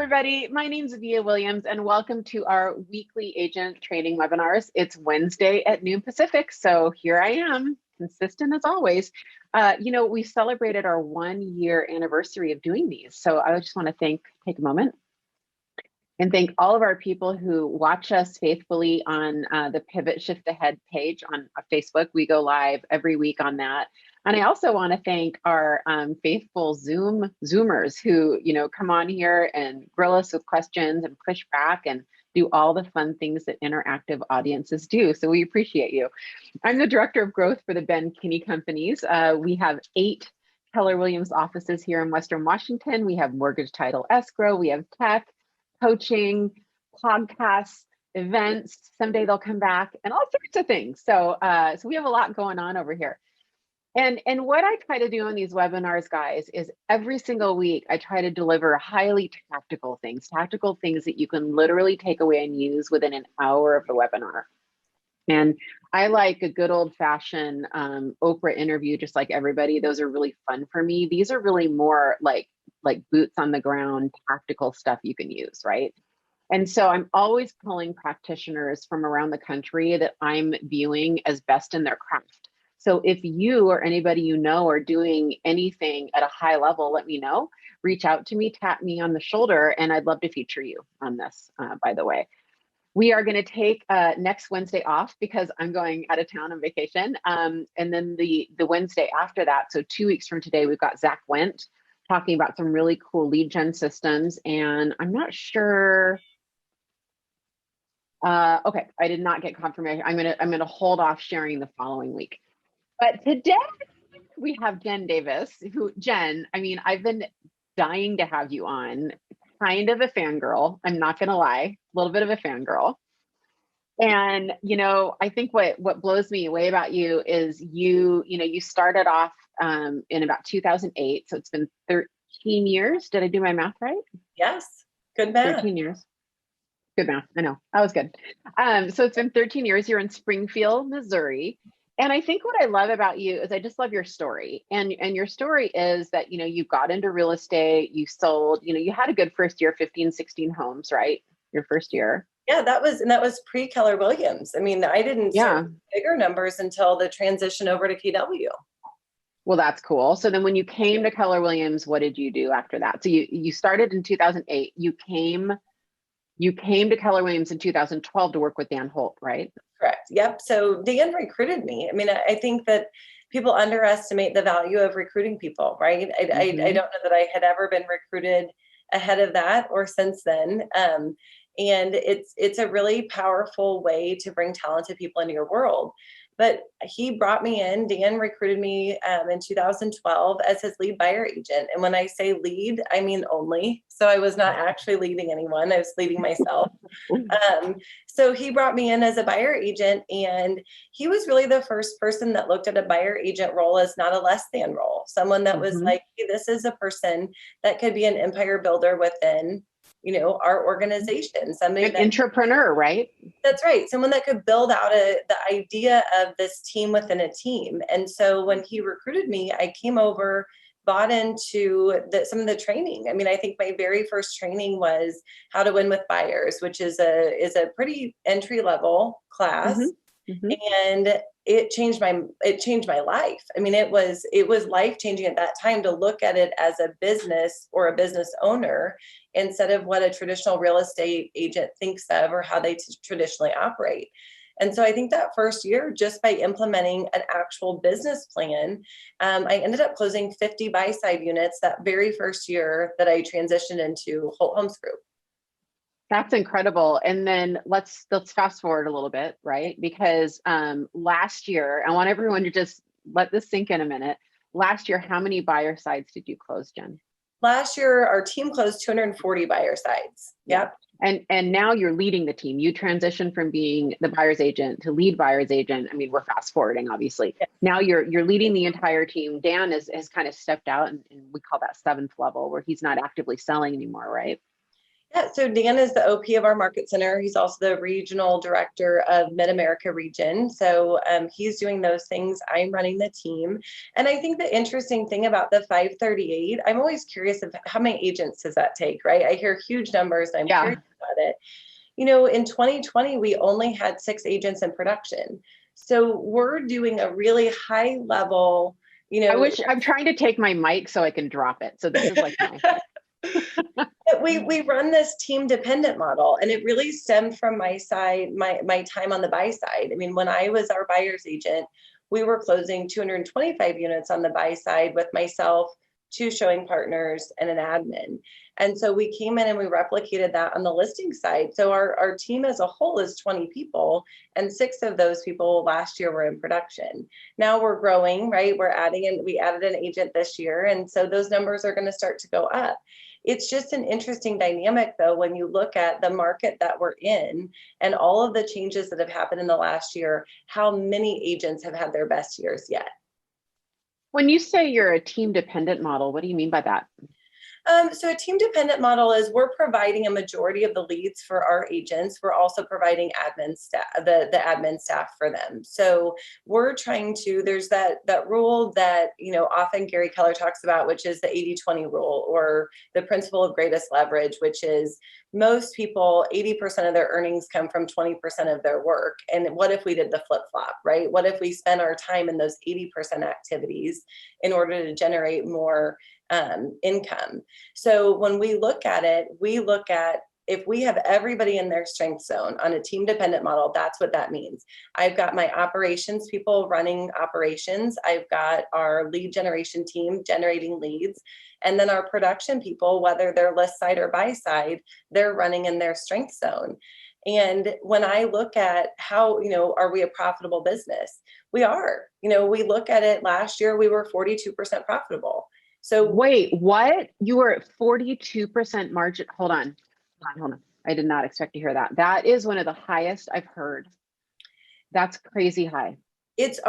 everybody. My name is Vija Williams, and welcome to our weekly agent training webinars. It's Wednesday at noon Pacific, so here I am, consistent as always. We celebrated our 1-year anniversary of doing these, so I just want to take a moment and thank all of our people who watch us faithfully on the Pivot Shift Ahead page on Facebook. We go live every week on that. And I also want to thank our faithful Zoomers who, come on here and grill us with questions and push back and do all the fun things that interactive audiences do. So we appreciate you. I'm the Director of Growth for the Ben Kinney Companies. We have 8 Keller Williams offices here in Western Washington. We have mortgage, title, escrow. We have tech, coaching, podcasts, events. Someday they'll come back, and all sorts of things. So we have a lot going on over here. And what I try to do on these webinars, guys, is every single week I try to deliver highly tactical things that you can literally take away and use within an hour of the webinar. And I like a good old-fashioned Oprah interview, just like everybody. Those are really fun for me. These are really more like boots on the ground, tactical stuff you can use, right? And so I'm always pulling practitioners from around the country that I'm viewing as best in their craft. So if you or anybody you know are doing anything at a high level, let me know. Reach out to me, tap me on the shoulder, and I'd love to feature you on this, by the way. We are going to take next Wednesday off because I'm going out of town on vacation. And then the Wednesday after that, so 2 weeks from today, we've got Zach Wendt talking about some really cool lead gen systems. And I'm not sure. Okay, I did not get confirmation. I'm gonna hold off sharing the following week. But today we have Jen Davis, I've been dying to have you on, kind of a fangirl. I'm not going to lie, a little bit of a fangirl. And, I think what blows me away about you is you started off in about 2008. So it's been 13 years. Did I do my math right? Yes. Good math. 13 years. Good math. I know. That was good. So it's been 13 years. You're in Springfield, Missouri. And I think what I love about you is I just love your story. And your story is that, you got into real estate, you sold, you had a good first year, 15, 16 homes, right? Your first year. Yeah, that was pre-Keller Williams. I mean, I didn't start bigger numbers until the transition over to KW. Well, that's cool. So then when you came to Keller Williams, what did you do after that? So you started in 2008. You came to Keller Williams in 2012 to work with Dan Holt, right? Correct. Yep. So Dan recruited me. I mean, I think that people underestimate the value of recruiting people, right? I don't know that I had ever been recruited ahead of that or since then. And it's a really powerful way to bring talented people into your world. But he brought me in, Dan recruited me in 2012 as his lead buyer agent. And when I say lead, I mean only. So I was not actually leading anyone. I was leading myself. So he brought me in as a buyer agent, and he was really the first person that looked at a buyer agent role as not a less than role. Someone that was like, hey, this is a person that could be an empire builder within our organization. Somebody an entrepreneur, right? That's right. Someone that could build out the idea of this team within a team. And so when he recruited me, I came over, bought into some of the training. I mean, I think my very first training was how to win with buyers, which is a pretty entry level class. And it changed my life. I mean, it was life changing at that time to look at it as a business or a business owner instead of what a traditional real estate agent thinks of or how they traditionally operate. And so I think that first year, just by implementing an actual business plan, I ended up closing 50 buy-side units that very first year that I transitioned into Holt Homes Group. That's incredible. And then let's fast forward a little bit, right? Because last year, I want everyone to just let this sink in a minute. Last year, how many buyer sides did you close, Jen? Last year, our team closed 240 buyer sides. Yep. And now you're leading the team. You transitioned from being the buyer's agent to lead buyer's agent. I mean, we're fast forwarding, obviously. Yeah. Now you're leading the entire team. Dan has kind of stepped out, and we call that 7th level, where he's not actively selling anymore, right? Yeah, so Dan is the OP of our market center. He's also the regional director of Mid-America region. So he's doing those things. I'm running the team. And I think the interesting thing about the 538, I'm always curious of how many agents does that take, right? I hear huge numbers and I'm Yeah. curious about it. You know, in 2020, we only had 6 agents in production. So we're doing a really high level, you know, I'm trying to take my mic so I can drop it. So this is like my we run this team dependent model, and it really stemmed from my side, my time on the buy side. I mean, when I was our buyer's agent, we were closing 225 units on the buy side with myself, 2 showing partners, and an admin. And so we came in and we replicated that on the listing side. So our team as a whole is 20 people, and 6 of those people last year were in production. Now we're growing, right? We added an agent this year, and so those numbers are going to start to go up. It's just an interesting dynamic, though, when you look at the market that we're in and all of the changes that have happened in the last year, how many agents have had their best years yet. When you say you're a team dependent model, what do you mean by that? So a team dependent model is we're providing a majority of the leads for our agents. We're also providing admin staff, the admin staff for them. So we're trying to, there's that rule that, you know, often Gary Keller talks about, which is the 80-20 rule, or the principle of greatest leverage, which is most people, 80% of their earnings come from 20% of their work. And what if we did the flip flop, right? What if we spent our time in those 80% activities in order to generate more income? So when we look at it, we look at if we have everybody in their strength zone on a team dependent model, that's what that means. I've got my operations people running operations. I've got our lead generation team generating leads. And then our production people, whether they're list side or buy side, they're running in their strength zone. And when I look at how, you know, are we a profitable business? We are. You know, we look at it last year, we were 42% profitable. So wait, what? You were at 42% margin. Hold on. I did not expect to hear that. That is one of the highest I've heard. That's crazy high. It's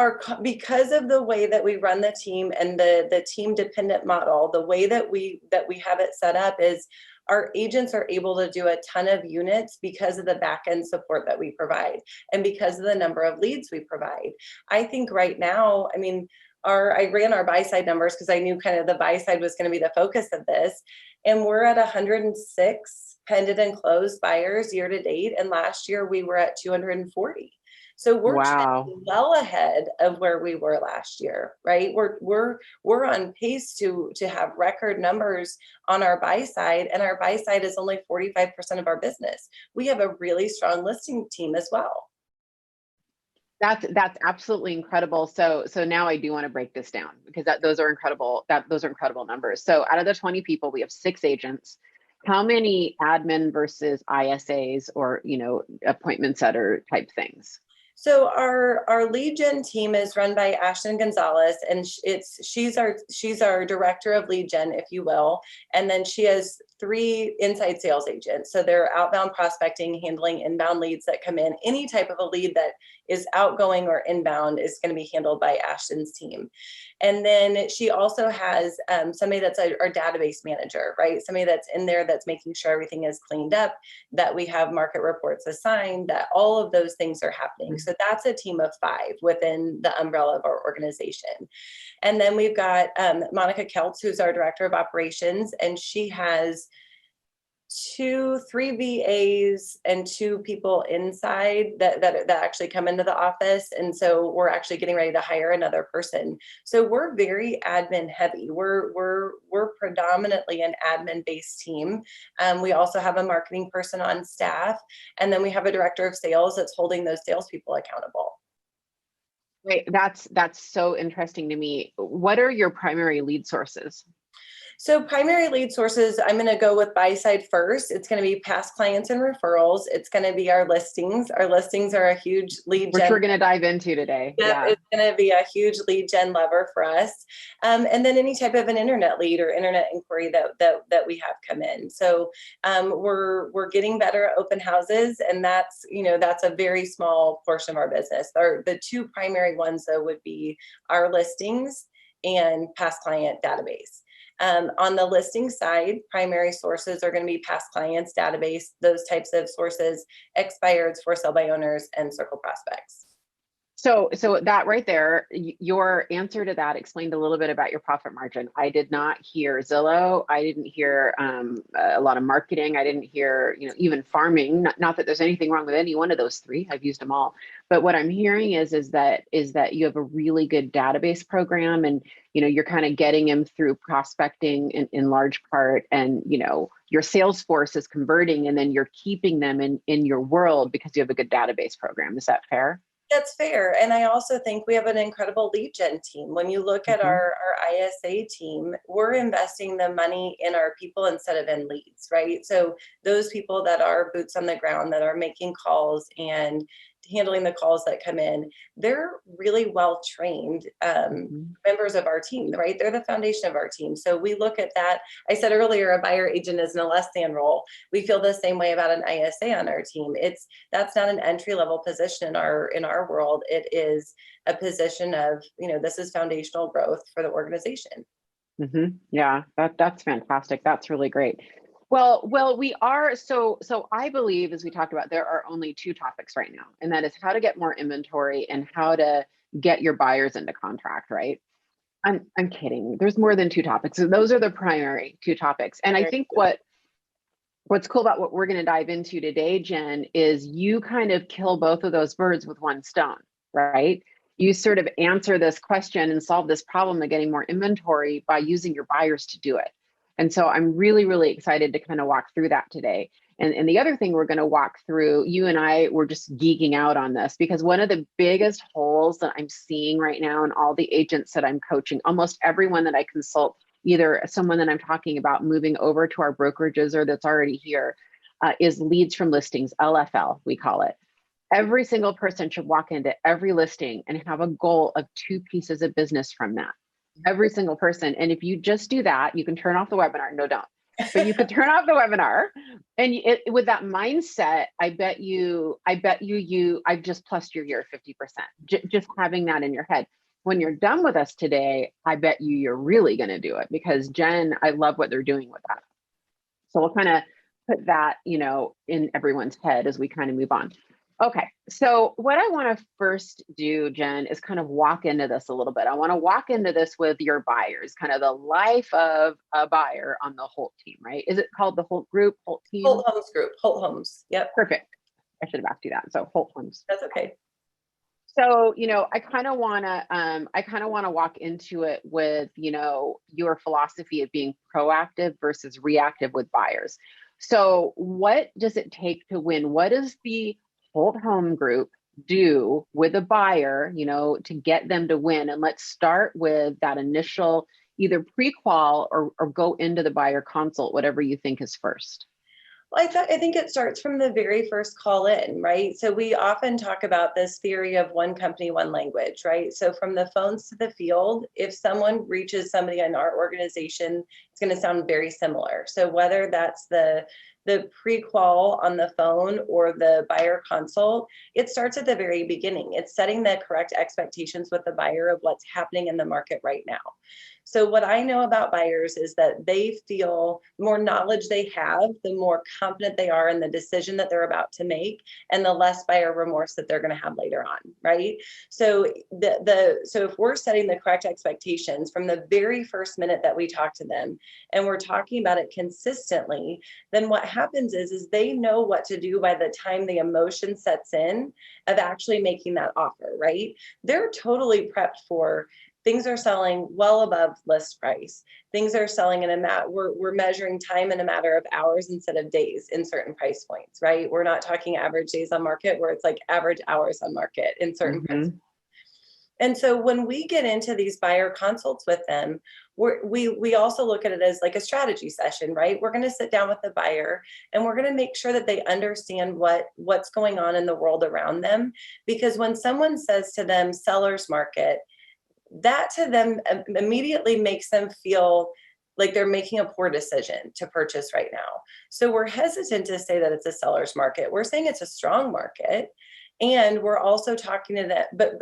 because of the way that we run the team and the team dependent model, the way that we have it set up is our agents are able to do a ton of units because of the back end support that we provide and because of the number of leads we provide. I think right now, I mean, I ran our buy side numbers because I knew kind of the buy side was going to be the focus of this. And we're at 106 pended and closed buyers year to date. And last year we were at 240. So we're well ahead of where we were last year, right? We're on pace to have record numbers on our buy side, and our buy side is only 45% of our business. We have a really strong listing team as well. That's absolutely incredible. So now I do want to break this down because those are incredible. Those are incredible numbers. So out of the 20 people, we have 6 agents. How many admin versus ISAs or, you know, appointment setter type things? So our lead gen team is run by Ashton Gonzalez, and she's our director of lead gen, if you will. And then she has 3 inside sales agents. So they're outbound prospecting, handling inbound leads that come in. Any type of a lead that is outgoing or inbound is going to be handled by Ashton's team. And then she also has somebody that's our database manager, right? Somebody that's in there that's making sure everything is cleaned up, that we have market reports assigned, that all of those things are happening. So that's a team of 5 within the umbrella of our organization. And then we've got Monica Keltz, who's our director of operations, and she has 3 VAs and 2 people inside that actually come into the office. And so we're actually getting ready to hire another person. So we're very admin heavy. We're predominantly an admin based team. We also have a marketing person on staff, and then we have a director of sales that's holding those salespeople accountable. Wait, that's so interesting to me. What are your primary lead sources? So primary lead sources, I'm going to go with buy side first. It's going to be past clients and referrals. It's going to be our listings. Our listings are a huge lead gen. Which we're going to dive into today. Yeah, it's going to be a huge lead gen lever for us. And then any type of an internet lead or internet inquiry that we have come in. So we're getting better at open houses, and that's a very small portion of our business. The 2 primary ones though would be our listings and past client database. On the listing side, primary sources are going to be past clients, database, those types of sources, expireds, for sale by owners, and circle prospects. So that right there, your answer to that explained a little bit about your profit margin. I did not hear Zillow. I didn't hear a lot of marketing. I didn't hear, even farming. Not that there's anything wrong with any one of those three. I've used them all. But what I'm hearing is that you have a really good database program, and you're kind of getting them through prospecting in large part, and your sales force is converting, and then you're keeping them in your world because you have a good database program. Is that fair? That's fair. And I also think we have an incredible lead gen team. When you look at our ISA team, we're investing the money in our people instead of in leads, right? So those people that are boots on the ground, that are making calls and handling the calls that come in, they're really well trained members of our team, right? They're the foundation of our team. So we look at that. I said earlier, a buyer agent is in a less than role. We feel the same way about an ISA on our team. That's not an entry level position in our world. It is a position of, this is foundational growth for the organization. Yeah, that's fantastic. That's really great. Well, we are, so I believe, as we talked about, there are only two topics right now, and that is how to get more inventory and how to get your buyers into contract, right? I'm kidding. There's more than two topics. So those are the primary two topics. And I think what's cool about what we're going to dive into today, Jen, is you kind of kill both of those birds with one stone, right? You sort of answer this question and solve this problem of getting more inventory by using your buyers to do it. And so I'm really, really excited to kind of walk through that today. And the other thing we're going to walk through, you and I were just geeking out on this, because one of the biggest holes that I'm seeing right now in all the agents that I'm coaching, almost everyone that I consult, either someone that I'm talking about moving over to our brokerages or that's already here, is leads from listings, LFL, we call it. Every single person should walk into every listing and have a goal of 2 pieces of business from that. Every single person. And if you just do that, you can turn off the webinar. No, don't. But you could turn off the webinar, and with that mindset, I bet you, I've just plussed your year 50%. Just having that in your head. When you're done with us today, I bet you're really going to do it, because Jen, I love what they're doing with that. So we'll kind of put that, in everyone's head as we kind of move on. Okay, so what I want to first do, Jen, is kind of walk into this a little bit. I want to walk into this with your buyers, kind of the life of a buyer on the Holt team, right? Is it called the Holt Group, Holt Team? Holt Homes Group, Holt Homes. Yep. Perfect. I should have asked you that. So Holt Homes. That's okay. So, I kind of want to walk into it with, your philosophy of being proactive versus reactive with buyers. So what does it take to win? What does the Holt Home Group do with a buyer, to get them to win? And let's start with that initial either pre-qual or go into the buyer consult, whatever you think is first. Well, I think it starts from the very first call in, right? So we often talk about this theory of one company, one language, right? So from the phones to the field, if someone reaches somebody in our organization, it's going to sound very similar. So whether that's the pre-qual on the phone or the buyer consult, it starts at the very beginning. It's setting the correct expectations with the buyer of what's happening in the market right now. So what I know about buyers is that they feel the more knowledge they have, the more confident they are in the decision that they're about to make, and the less buyer remorse that they're going to have later on, right? So so if we're setting the correct expectations from the very first minute that we talk to them, and we're talking about it consistently, then what happens is they know what to do by the time the emotion sets in of actually making that offer, right? They're totally prepped for things are selling well above list price. Things are selling we're measuring time in a matter of hours instead of days in certain price points, right? We're not talking average days on market, where it's like average hours on market in certain price points. And so when we get into these buyer consults with them, we also look at it as like a strategy session, right? We're going to sit down with the buyer and we're going to make sure that they understand what's going on in the world around them. Because when someone says to them, seller's market, that to them immediately makes them feel like they're making a poor decision to purchase right now. So we're hesitant to say that it's a seller's market. We're saying it's a strong market. And we're also talking to them, but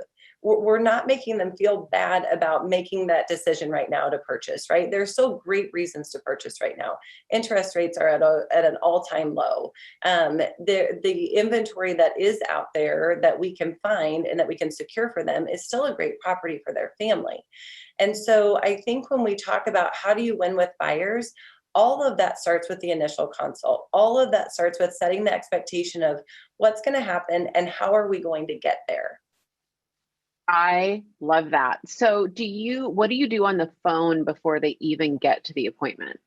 we're not making them feel bad about making that decision right now to purchase, right? There's still great reasons to purchase right now. Interest rates are at an all-time low. The inventory that is out there that we can find and that we can secure for them is still a great property for their family. And so I think when we talk about how do you win with buyers, all of that starts with the initial consult. All of that starts with setting the expectation of what's going to happen and how are we going to get there. I love that. So what do you do on the phone before they even get to the appointment?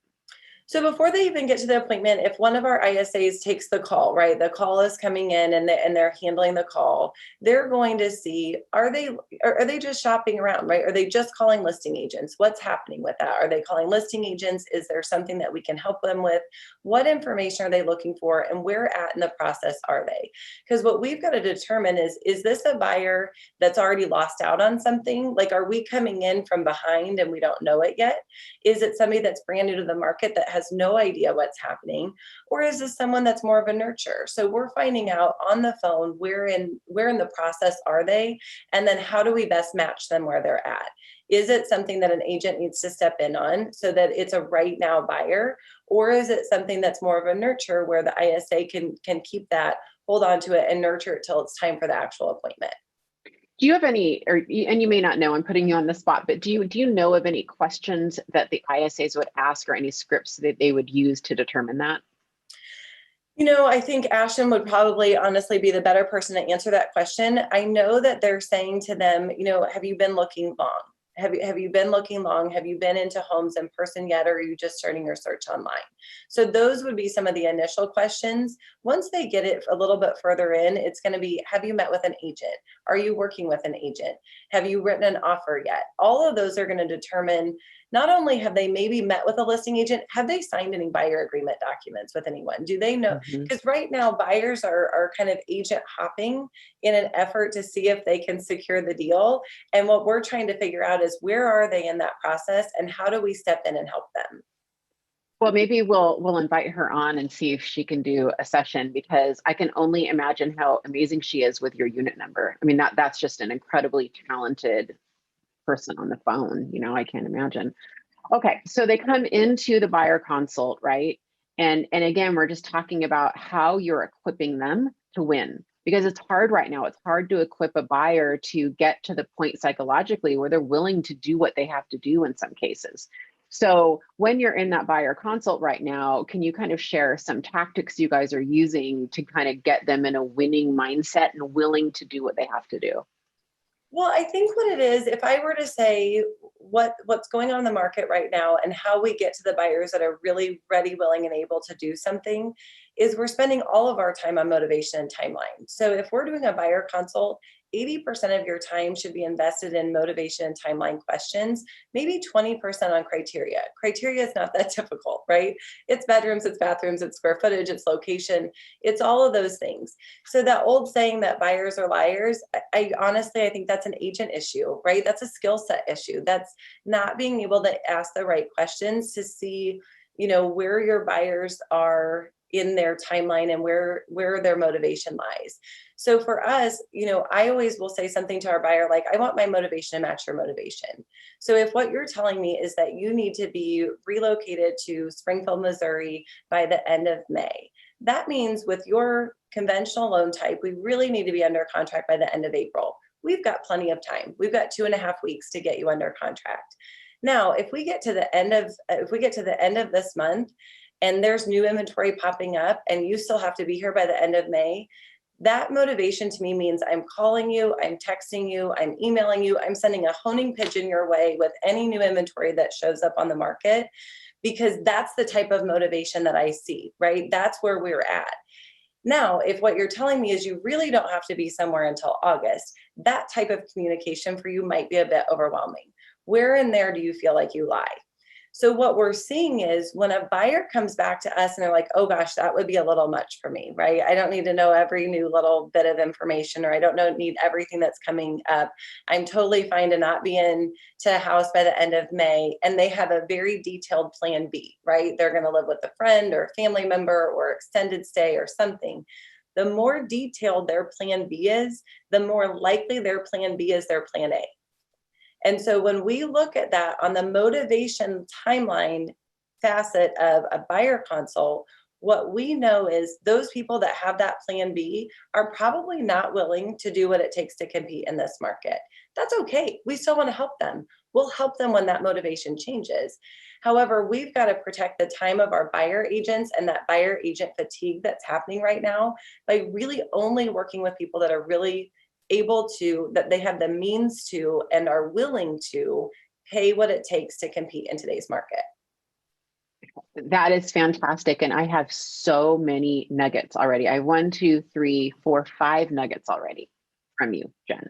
So before they even get to the appointment, if one of our ISAs takes the call, right, the call is coming in and they're handling the call, they're going to see, are they just shopping around, right? Are they just calling listing agents? What's happening with that? Are they calling listing agents? Is there something that we can help them with? What information are they looking for? And where at in the process are they? Because what we've got to determine is this a buyer that's already lost out on something? Like, are we coming in from behind and we don't know it yet? Is it somebody that's brand new to the market that has no idea what's happening? Or is this someone that's more of a nurture? So we're finding out on the phone where in the process are they, and then how do we best match them where they're at? Is it something that an agent needs to step in on so that it's a right now buyer? Or is it something that's more of a nurture where the ISA can keep that, hold on to it and nurture it till it's time for the actual appointment? Do you have any, and you may not know, I'm putting you on the spot, but do you know of any questions that the ISAs would ask or any scripts that they would use to determine that? I think Ashton would probably honestly be the better person to answer that question. I know that they're saying to them, have you been looking long? Have you been looking long? Have you been into homes in person yet? Or are you just starting your search online? So those would be some of the initial questions. Once they get it a little bit further in, it's going to be, have you met with an agent? Are you working with an agent? Have you written an offer yet? All of those are going to determine not only have they maybe met with a listing agent, have they signed any buyer agreement documents with anyone? Do they know? Because right now buyers are kind of agent hopping in an effort to see if they can secure the deal. And what we're trying to figure out is where are they in that process and how do we step in and help them? Well, maybe we'll invite her on and see if she can do a session, because I can only imagine how amazing she is with your unit number. I mean, that's just an incredibly talented person on the phone. I can't imagine. Okay, so they come into the buyer consult, right? And again, we're just talking about how you're equipping them to win, because it's hard right now. It's hard to equip a buyer to get to the point psychologically where they're willing to do what they have to do in some cases. So when you're in that buyer consult right now, can you kind of share some tactics you guys are using to kind of get them in a winning mindset and willing to do what they have to do? Well, I think what it is, if I were to say what's going on in the market right now and how we get to the buyers that are really ready, willing, and able to do something, is we're spending all of our time on motivation and timeline. So if we're doing a buyer consult, 80% of your time should be invested in motivation and timeline questions, maybe 20% on criteria. Criteria is not that difficult, right? It's bedrooms, it's bathrooms, it's square footage, it's location, it's all of those things. So that old saying that buyers are liars, I honestly think that's an agent issue, right? That's a skill set issue. That's not being able to ask the right questions to see, where your buyers are in their timeline and where their motivation lies. So for us, I always will say something to our buyer, like, I want my motivation to match your motivation. So if what you're telling me is that you need to be relocated to Springfield, Missouri by the end of May, that means with your conventional loan type, we really need to be under contract by the end of April. We've got plenty of time. We've got 2.5 weeks to get you under contract. Now, if we get to the end of this month and there's new inventory popping up and you still have to be here by the end of May, that motivation to me means I'm calling you, I'm texting you, I'm emailing you, I'm sending a honing pigeon your way with any new inventory that shows up on the market, because that's the type of motivation that I see, right? That's where we're at. Now, if what you're telling me is you really don't have to be somewhere until August, that type of communication for you might be a bit overwhelming. Where in there do you feel like you lie? So what we're seeing is when a buyer comes back to us and they're like, oh gosh, that would be a little much for me, right? I don't need to know every new little bit of information, or I don't need everything that's coming up. I'm totally fine to not be in to a house by the end of May. And they have a very detailed plan B, right? They're going to live with a friend or a family member or extended stay or something. The more detailed their plan B is, the more likely their plan B is their plan A. And so when we look at that on the motivation timeline facet of a buyer consult, what we know is those people that have that plan B are probably not willing to do what it takes to compete in this market. That's okay. We still want to help them. We'll help them when that motivation changes. However, we've got to protect the time of our buyer agents and that buyer agent fatigue that's happening right now by really only working with people that are really able to, that they have the means to and are willing to pay what it takes to compete in today's market. That is fantastic. And I have so many nuggets already. I have 1, 2, 3, 4, 5 nuggets already from you, Jen.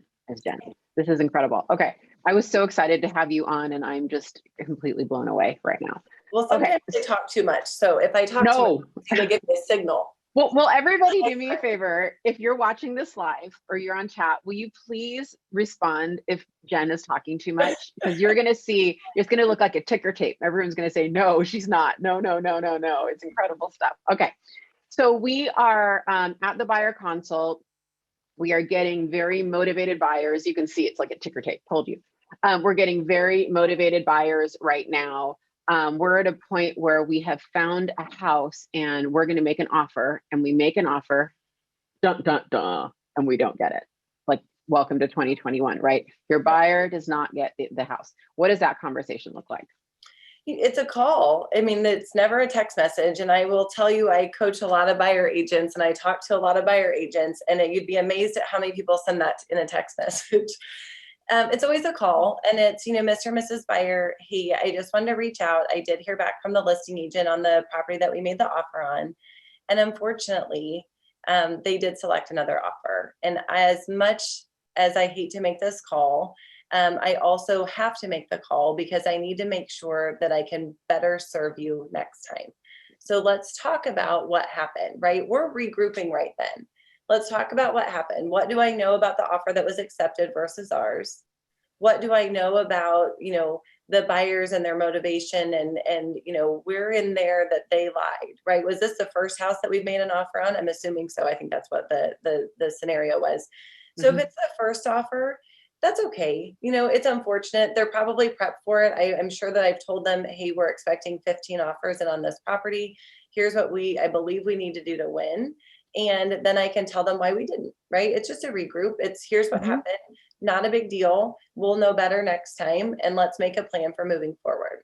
This is incredible. Okay. I was so excited to have you on, and I'm just completely blown away right now. Well, sometimes I talk too much. So if I talk too much, it's going to give me a signal. Well, everybody do me a favor. If you're watching this live or you're on chat, will you please respond if Jen is talking too much? Because you're going to see, it's going to look like a ticker tape. Everyone's going to say, no, she's not. No. It's incredible stuff. Okay. So we are at the buyer consult. We are getting very motivated buyers. You can see it's like a ticker tape, told you. We're getting very motivated buyers right now. We're at a point where we have found a house and we're going to make an offer, and we make an offer, and we don't get it. Like, welcome to 2021, right? Your buyer does not get the house. What does that conversation look like? It's a call. I mean, it's never a text message. And I will tell you, I coach a lot of buyer agents and I talk to a lot of buyer agents, and you'd be amazed at how many people send that in a text message. It's always a call, and it's, Mr. and Mrs. Buyer, hey, I just wanted to reach out. I did hear back from the listing agent on the property that we made the offer on. And unfortunately, they did select another offer. And as much as I hate to make this call, I also have to make the call because I need to make sure that I can better serve you next time. So let's talk about what happened, right? We're regrouping right then. Let's talk about what happened. What do I know about the offer that was accepted versus ours? What do I know about, the buyers and their motivation and we're in there that they lied, right? Was this the first house that we've made an offer on? I'm assuming so. I think that's what the scenario was. So if it's the first offer, that's okay. It's unfortunate. They're probably prepped for it. I'm sure that I've told them, hey, we're expecting 15 offers in on this property. Here's what I believe we need to do to win. And then I can tell them why we didn't, right? It's just a regroup. It's here's what happened. Not a big deal. We'll know better next time. And let's make a plan for moving forward.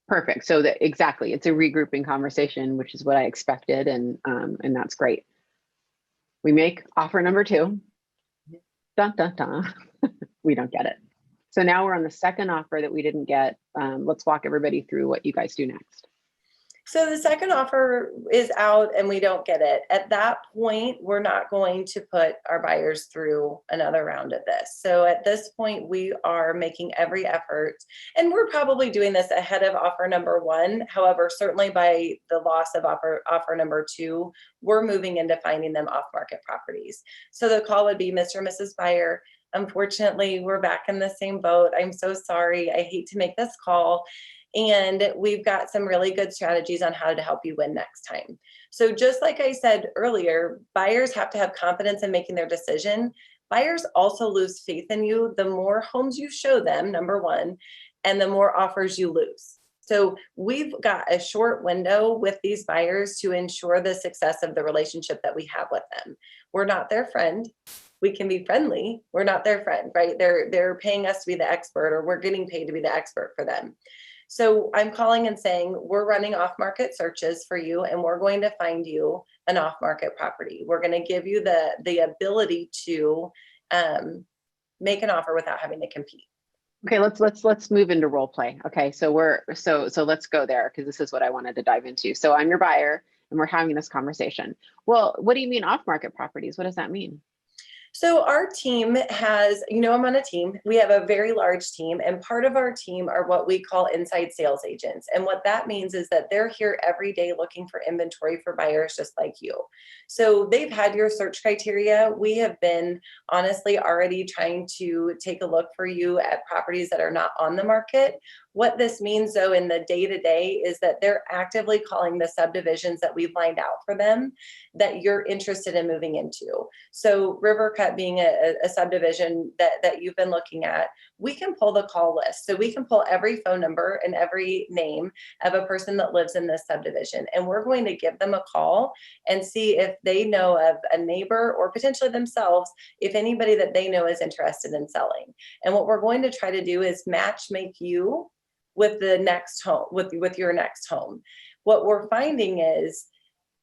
Perfect. So exactly. It's a regrouping conversation, which is what I expected. And that's great. We make offer number 2. Dun, dun, dun. We don't get it. So now we're on the second offer that we didn't get. Let's walk everybody through what you guys do next. So the second offer is out and we don't get it. At that point, we're not going to put our buyers through another round of this. So at this point, we are making every effort, and we're probably doing this ahead of offer number 1. However, certainly by the loss of offer number 2, we're moving into finding them off-market properties. So the call would be, Mr. and Mrs. Buyer, unfortunately, we're back in the same boat. I'm so sorry. I hate to make this call. And we've got some really good strategies on how to help you win next time. So just like I said earlier, buyers have to have confidence in making their decision. Buyers also lose faith in you the more homes you show them, number 1, and the more offers you lose. So we've got a short window with these buyers to ensure the success of the relationship that we have with them. We're not their friend. We can be friendly. We're not their friend, right? They're paying us to be the expert, or we're getting paid to be the expert for them. So I'm calling and saying, we're running off-market searches for you, and we're going to find you an off-market property. We're going to give you the ability to make an offer without having to compete. Okay, let's move into role play. Okay, so let's go there, because this is what I wanted to dive into. So I'm your buyer and we're having this conversation. Well, what do you mean off-market properties? What does that mean? So our team has, I'm on a team. We have a very large team, and part of our team are what we call inside sales agents. And what that means is that they're here every day looking for inventory for buyers just like you. So they've had your search criteria. We have been honestly already trying to take a look for you at properties that are not on the market. What this means though in the day-to-day is that they're actively calling the subdivisions that we've lined out for them that you're interested in moving into. So Rivercut being a subdivision that you've been looking at, we can pull the call list. So we can pull every phone number and every name of a person that lives in this subdivision. And we're going to give them a call and see if they know of a neighbor or potentially themselves, if anybody that they know is interested in selling. And what we're going to try to do is match make you with the next home, with your next home. What we're finding is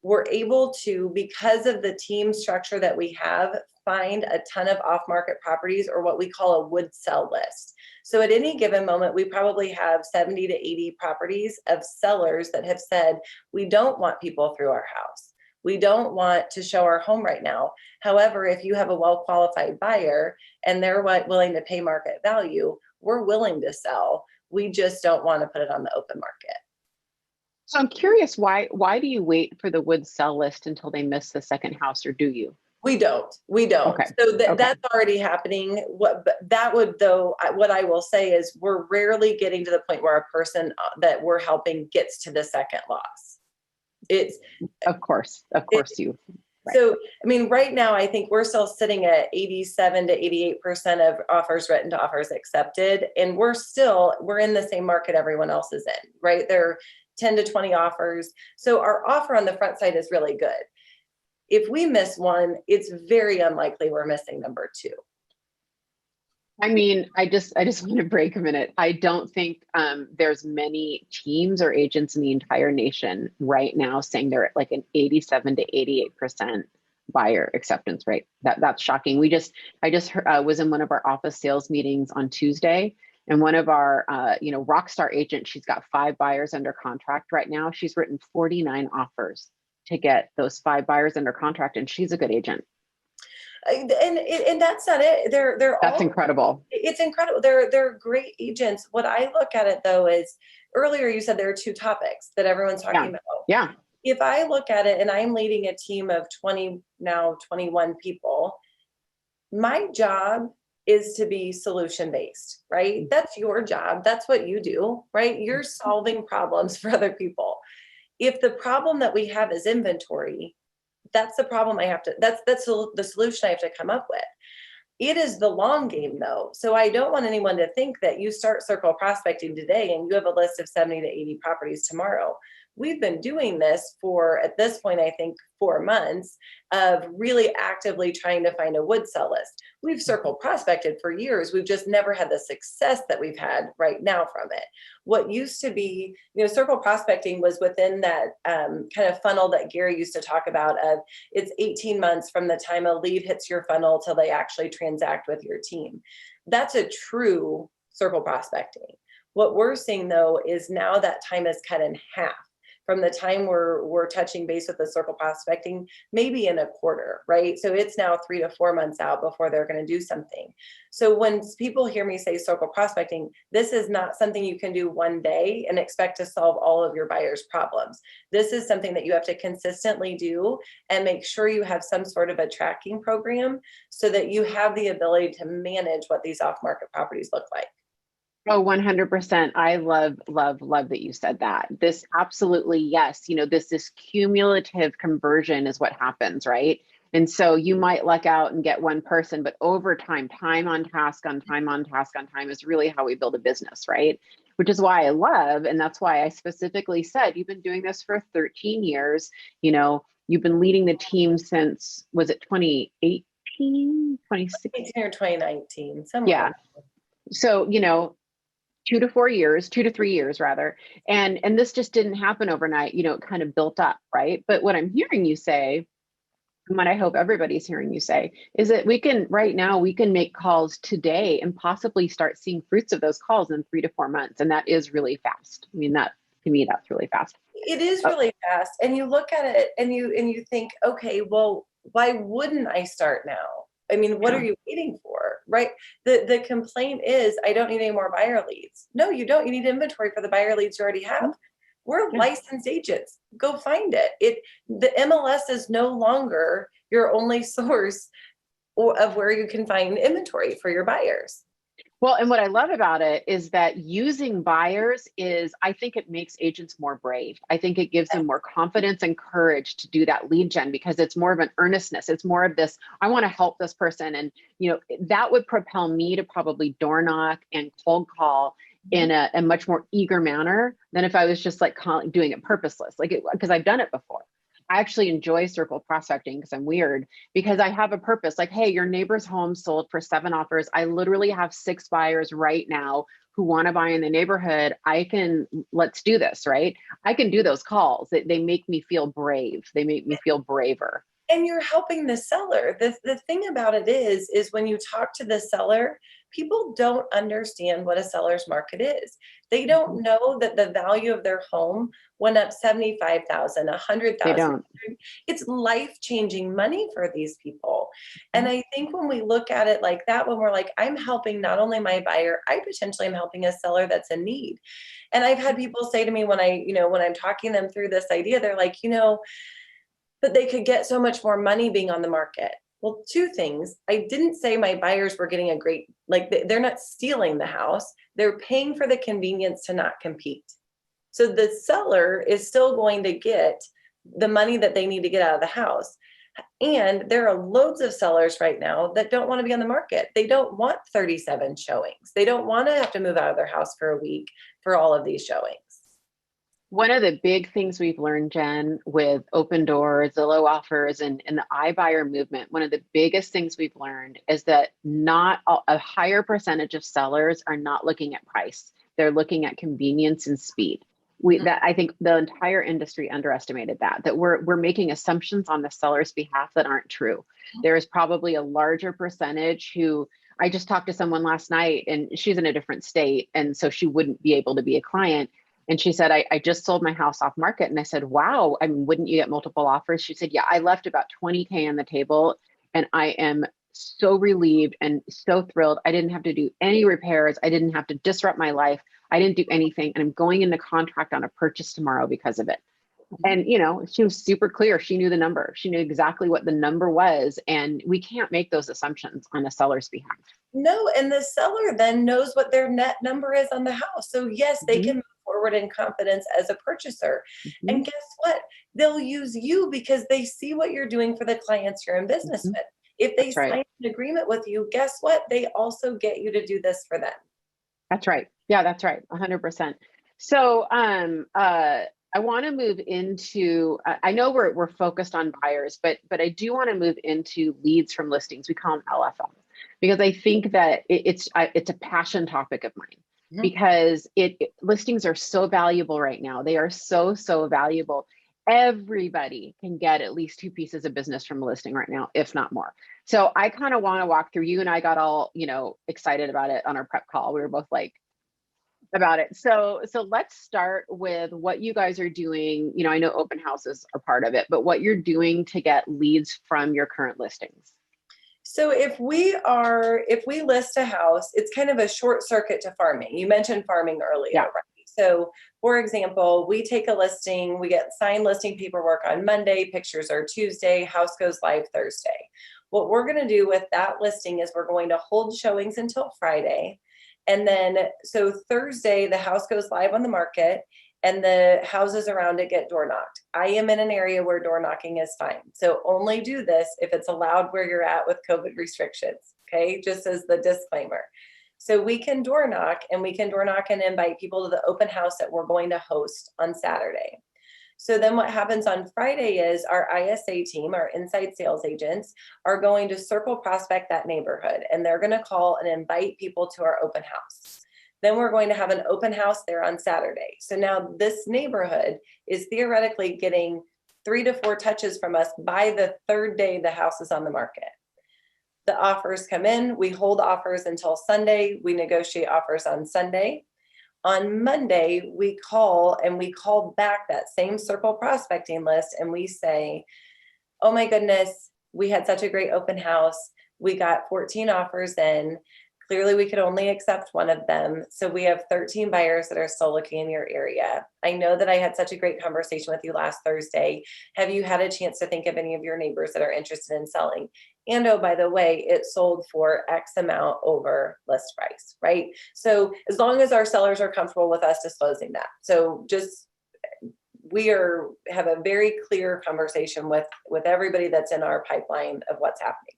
we're able to, because of the team structure that we have, find a ton of off-market properties, or what we call a would sell list. So at any given moment, we probably have 70 to 80 properties of sellers that have said, we don't want people through our house. We don't want to show our home right now. However, if you have a well-qualified buyer and they're willing to pay market value, we're willing to sell. We just don't want to put it on the open market. So I'm curious, why do you wait for the would sell list until they miss the second house, or do you? We don't. Okay. So that's already happening. What I will say is we're rarely getting to the point where a person that we're helping gets to the second loss. It's of course you. Right. So, I mean, right now, I think we're still sitting at 87 to 88% of offers written to offers accepted. And we're in the same market everyone else is in, right? There are 10 to 20 offers. So our offer on the front side is really good. If we miss one, it's very unlikely we're missing number two. I mean, I just want to break a minute. I don't think there's many teams or agents in the entire nation right now saying they're at like an 87 to 88% buyer acceptance rate. That's shocking. I just was in one of our office sales meetings on Tuesday, and one of our rock star agents, she's got 5 buyers under contract right now. She's written 49 offers to get those 5 buyers under contract, and she's a good agent. And that's not it. That's incredible. It's incredible. They're great agents. What I look at it though is, earlier you said there are 2 topics that everyone's talking about. Yeah. If I look at it and I'm leading a team of 21 people, my job is to be solution based, right? That's your job. That's what you do, right? You're solving problems for other people. If the problem that we have is inventory, that's the problem that's the solution I have to come up with. It is the long game though. So I don't want anyone to think that you start circle prospecting today and you have a list of 70 to 80 properties tomorrow. We've been doing this for, at this point, I think 4 months of really actively trying to find a would sell list. We've circle prospected for years. We've just never had the success that we've had right now from it. What used to be, circle prospecting was within that kind of funnel that Gary used to talk about of, it's 18 months from the time a lead hits your funnel till they actually transact with your team. That's a true circle prospecting. What we're seeing though is now that time is cut in half. From the time we're touching base with the circle prospecting, maybe in a quarter, right? So it's now 3 to 4 months out before they're going to do something. So when people hear me say circle prospecting, this is not something you can do one day and expect to solve all of your buyers' problems. This is something that you have to consistently do and make sure you have some sort of a tracking program so that you have the ability to manage what these off-market properties look like. Oh, 100%. I love that you said that. This absolutely, yes. This cumulative conversion is what happens, right? And so you might luck out and get one person, but over time on task on time is really how we build a business, right? Which is why I love, and that's why I specifically said, you've been doing this for 13 years. You've been leading the team since, was it 2018, 2016? 2018 or 2019? Somewhere. Yeah. So, 2 to 3 years rather. And this just didn't happen overnight, it kind of built up, right? But what I'm hearing you say, and what I hope everybody's hearing you say, is that we can make calls today and possibly start seeing fruits of those calls in 3 to 4 months. And that is really fast. I mean, to me, that's really fast. It is really fast. And you look at it and you think, okay, well, why wouldn't I start now? I mean, what are you waiting for, right? The complaint is, I don't need any more buyer leads. No, you don't. You need inventory for the buyer leads you already have. We're licensed agents. Go find it. The MLS is no longer your only source of where you can find inventory for your buyers. Well, and what I love about it is that using buyers is, I think it makes agents more brave. I think it gives them more confidence and courage to do that lead gen because it's more of an earnestness. It's more of this, I want to help this person. And, that would propel me to probably door knock and cold call in a much more eager manner than if I was just like doing it purposeless, because I've done it before. I actually enjoy circle prospecting because I'm weird, because I have a purpose. Like, hey, your neighbor's home sold for 7 offers. I literally have 6 buyers right now who want to buy in the neighborhood. Let's do this, right? I can do those calls. They make me feel brave. They make me feel braver. And you're helping the seller. The thing about it is when you talk to the seller, people don't understand what a seller's market is. They don't know that the value of their home went up 75,000, They 100,000. don't. It's life-changing money for these people. And I think when we look at it like that, when we're like, I'm helping not only my buyer, I potentially am helping a seller that's in need. And I've had people say to me when I'm talking them through this idea, they're like, but they could get so much more money being on the market. Well, 2 things. I didn't say my buyers were getting they're not stealing the house. They're paying for the convenience to not compete. So the seller is still going to get the money that they need to get out of the house. And there are loads of sellers right now that don't want to be on the market. They don't want 37 showings. They don't want to have to move out of their house for a week for all of these showings. One of the big things we've learned, Jen, with Open Door, Zillow offers, and the iBuyer movement, one of the biggest things we've learned is that not a higher percentage of sellers are not looking at price. They're looking at convenience and speed. I think the entire industry underestimated that we're making assumptions on the seller's behalf that aren't true. There is probably a larger percentage who, I just talked to someone last night and she's in a different state, and so she wouldn't be able to be a client. And she said, I just sold my house off market. And I said, wow, I mean, wouldn't you get multiple offers? She said, yeah, I left about 20K on the table and I am so relieved and so thrilled. I didn't have to do any repairs. I didn't have to disrupt my life. I didn't do anything. And I'm going into contract on a purchase tomorrow because of it. And, she was super clear. She knew the number. She knew exactly what the number was. And we can't make those assumptions on a seller's behalf. No, and the seller then knows what their net number is on the house. So yes, they can move forward in confidence as a purchaser. And guess what? They'll use you because they see what you're doing for the clients you're in business with. If they sign an agreement with you, guess what? They also get you to do this for them. That's right. Yeah, that's right. 100%. So I want to move into, I know we're focused on buyers, but I do want to move into leads from listings. We call them LFM, because I think that it's a passion topic of mine, because listings are so valuable right now. They are so valuable. Everybody can get at least 2 pieces of business from a listing right now, if not more. So I kind of want to walk through. You and I got all, excited about it on our prep call. We were both like, about it. So let's start with what you guys are doing. I know open houses are part of it, but what you're doing to get leads from your current listings. So if we list a house, it's kind of a short circuit to farming. You mentioned farming earlier, right? So for example, we take a listing, we get signed listing paperwork on Monday, pictures are Tuesday, house goes live Thursday. What we're going to do with that listing is we're going to hold showings until Friday. And then, so Thursday, the house goes live on the market and the houses around it get door knocked. I am in an area where door knocking is fine. So only do this if it's allowed where you're at with COVID restrictions. Okay. Just as the disclaimer. So we can door knock and invite people to the open house that we're going to host on Saturday. So then what happens on Friday is our ISA team, our inside sales agents, are going to circle prospect that neighborhood, and they're going to call and invite people to our open house. Then we're going to have an open house there on Saturday. So now this neighborhood is theoretically getting 3 to 4 touches from us by the 3rd day the house is on the market. The offers come in, we hold offers until Sunday, we negotiate offers on Sunday. On Monday, we call back that same circle prospecting list and we say, oh my goodness, we had such a great open house. We got 14 offers in. Clearly, we could only accept 1 of them. So we have 13 buyers that are still looking in your area. I know that I had such a great conversation with you last Thursday. Have you had a chance to think of any of your neighbors that are interested in selling? And oh, by the way, it sold for X amount over list price, right? So as long as our sellers are comfortable with us disclosing that. So just have a very clear conversation with everybody that's in our pipeline of what's happening.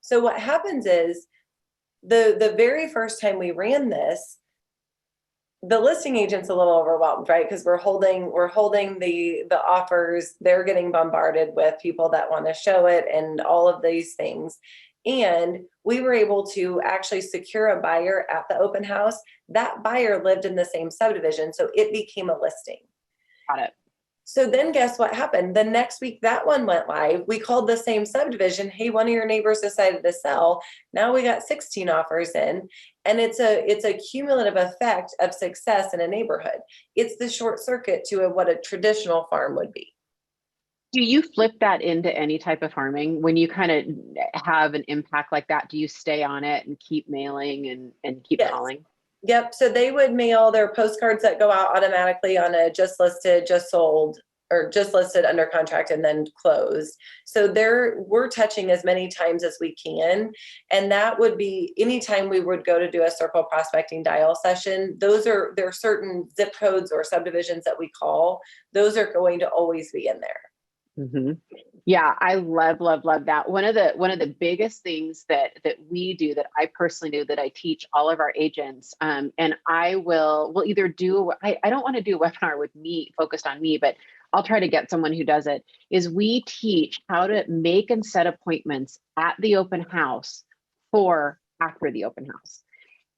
So what happens is the very first time we ran this, the listing agent's a little overwhelmed, right? Because we're holding the offers. They're getting bombarded with people that want to show it and all of these things. And we were able to actually secure a buyer at the open house. That buyer lived in the same subdivision, so it became a listing. Got it. So then guess what happened? The next week that one went live. We called the same subdivision. Hey, one of your neighbors decided to sell. Now we got 16 offers in, and it's a cumulative effect of success in a neighborhood. It's the short circuit to what a traditional farm would be. Do you flip that into any type of farming when you kind of have an impact like that? Do you stay on it and keep mailing and keep calling? Yep. So they would mail their postcards that go out automatically on a just listed, just sold, or just listed, under contract, and then closed. So we're touching as many times as we can. And that would be anytime we would go to do a circle prospecting dial session. There are certain zip codes or subdivisions that we call. Those are going to always be in there. Mm-hmm. Yeah, I love that. One of the biggest things that we do, that I personally do, that I teach all of our agents, and we'll either do, I don't want to do a webinar with me focused on me, but I'll try to get someone who does it, is we teach how to make and set appointments at the open house for after the open house.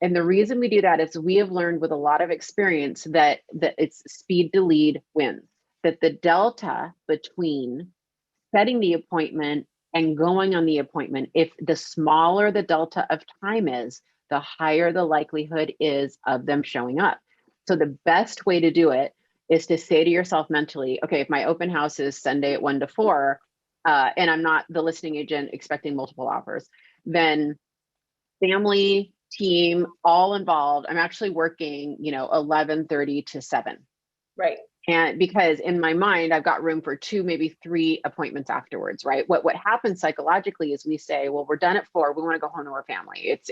And the reason we do that is we have learned with a lot of experience that it's speed to lead wins. That the delta between setting the appointment and going on the appointment, if the smaller the delta of time is, the higher the likelihood is of them showing up. So the best way to do it is to say to yourself mentally, okay, if my open house is Sunday at 1 to 4, and I'm not the listing agent expecting multiple offers, then family, team, all involved, I'm actually working, 11:30 to 7. Right. And because in my mind, I've got room for 2, maybe 3 appointments afterwards, right? What happens psychologically is we say, well, we're done at 4. We want to go home to our family. It's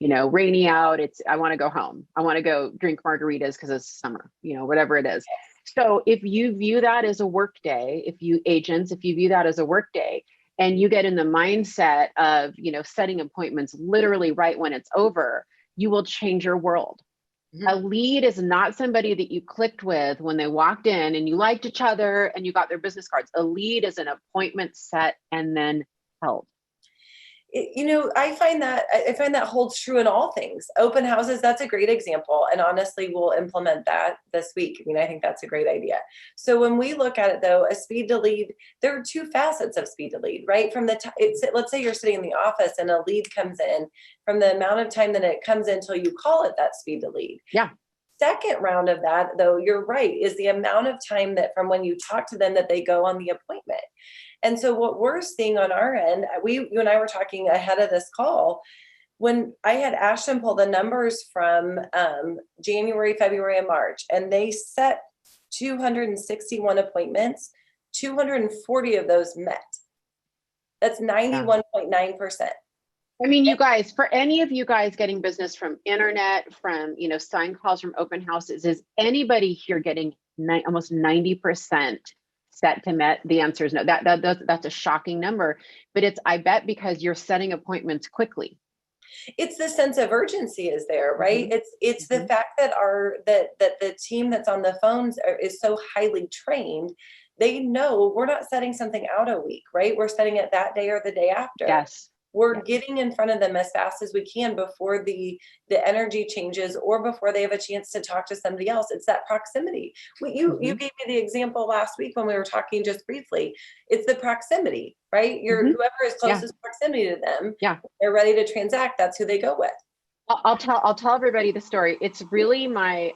rainy out. I want to go home. I want to go drink margaritas because it's summer, whatever it is. So if you view that as a work day, if you view that as a work day, and you get in the mindset of, setting appointments literally right when it's over, you will change your world. A lead is not somebody that you clicked with when they walked in and you liked each other and you got their business cards. A lead is an appointment set and then held. I find that holds true in all things. Open houses, that's a great example. And honestly, we'll implement that this week. I think that's a great idea. So when we look at it though, a speed to lead, there are 2 facets of speed to lead, right? From let's say you're sitting in the office and a lead comes in, from the amount of time that it comes in until you call it that speed to lead. Yeah. Second round of that though, you're right, is the amount of time that from when you talk to them that they go on the appointment. And so what we're seeing on our end, you and I were talking ahead of this call, when I had Ashton pull the numbers from January, February, and March, and they set 261 appointments, 240 of those met. That's 91.9%. I mean, you guys, for any of you guys getting business from internet, from, signed calls from open houses, is anybody here getting almost 90% set to met? The answer is no. That's a shocking number, but I bet because you're setting appointments quickly. It's the sense of urgency is there, right? Mm-hmm. It's the fact that the team that's on the phones is so highly trained. They know we're not setting something out a week, right? We're setting it that day or the day after. Yes. We're getting in front of them as fast as we can before the energy changes or before they have a chance to talk to somebody else. It's that proximity. You gave me the example last week when we were talking just briefly. It's the proximity, right? Whoever is closest proximity to them, they're ready to transact. That's who they go with. I'll tell everybody the story. It's really my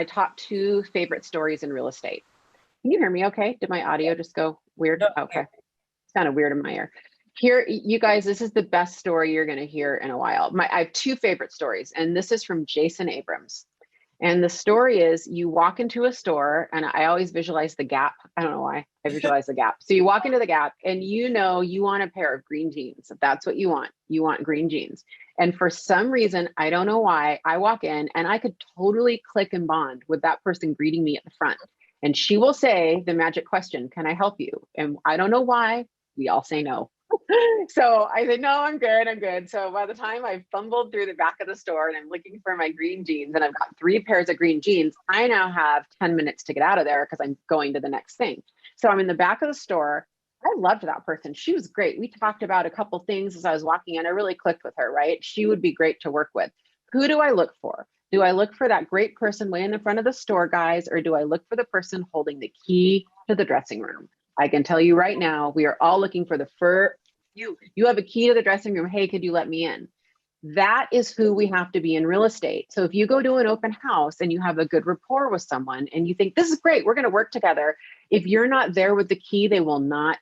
top 2 favorite stories in real estate. Can you hear me okay? Did my audio just go weird? No, okay. It's kind of weird in my ear. Here, you guys, this is the best story you're going to hear in a while. I have 2 favorite stories, and this is from Jason Abrams. And the story is you walk into a store, and I always visualize the Gap. I don't know why I visualize the Gap. So you walk into the Gap and you know you want a pair of green jeans. If that's what you want green jeans. And for some reason, I don't know why, I walk in and I could totally click and bond with that person greeting me at the front. And she will say the magic question, "Can I help you?" And I don't know why, we all say no. So I said, "No, I'm good. I'm good." So by the time I've fumbled through the back of the store and I'm looking for my green jeans and I've got 3 pairs of green jeans, I now have 10 minutes to get out of there because I'm going to the next thing. So I'm in the back of the store. I loved that person. She was great. We talked about a couple things as I was walking in. I really clicked with her, right? She would be great to work with. Who do I look for? Do I look for that great person way in the front of the store, guys, or do I look for the person holding the key to the dressing room? I can tell you right now, we are all looking for the you have a key to the dressing room. Hey, could you let me in? That is who we have to be in real estate. So if you go to an open house and you have a good rapport with someone and you think, this is great, we're going to work together. If you're not there with the key, they will not